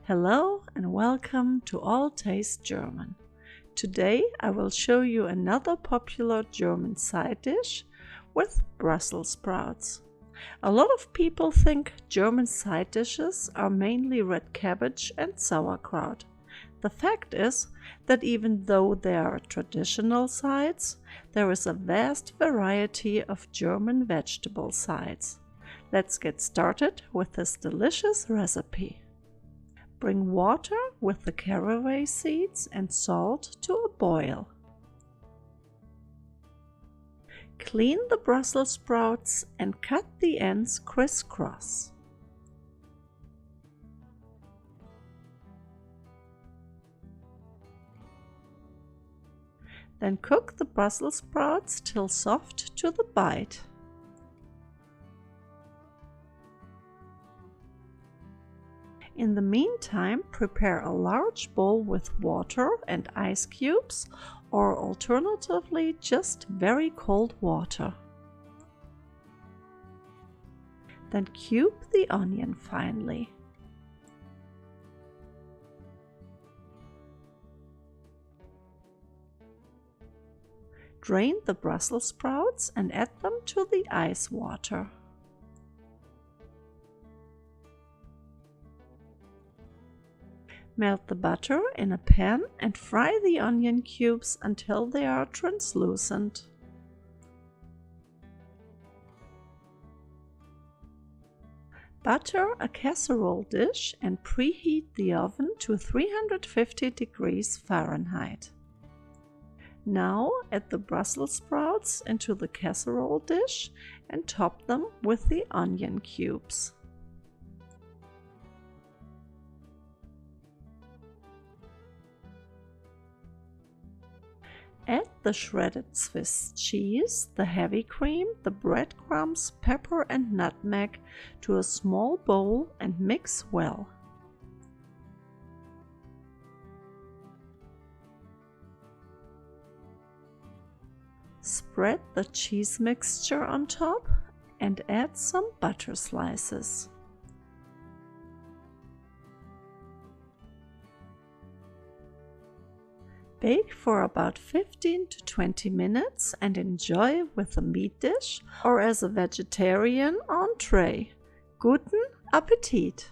Hello and welcome to All Taste German. Today I will show you another popular German side dish with Brussels sprouts. A lot of people think German side dishes are mainly red cabbage and sauerkraut. The fact is that even though they are traditional sides, there is a vast variety of German vegetable sides. Let's get started with this delicious recipe. Bring water with the caraway seeds and salt to a boil. Clean the Brussels sprouts and cut the ends crisscross. Then cook the Brussels sprouts till soft to the bite. In the meantime, prepare a large bowl with water and ice cubes, or alternatively just very cold water. Then cube the onion finely. Drain the Brussels sprouts and add them to the ice water. Melt the butter in a pan and fry the onion cubes until they are translucent. Butter a casserole dish and preheat the oven to 350 degrees Fahrenheit. Now add the Brussels sprouts into the casserole dish and top them with the onion cubes. Add the shredded Swiss cheese, the heavy cream, the breadcrumbs, pepper and nutmeg to a small bowl and mix well. Spread the cheese mixture on top and add some butter slices. Bake for about 15 to 20 minutes and enjoy with a meat dish or as a vegetarian entree. Guten Appetit!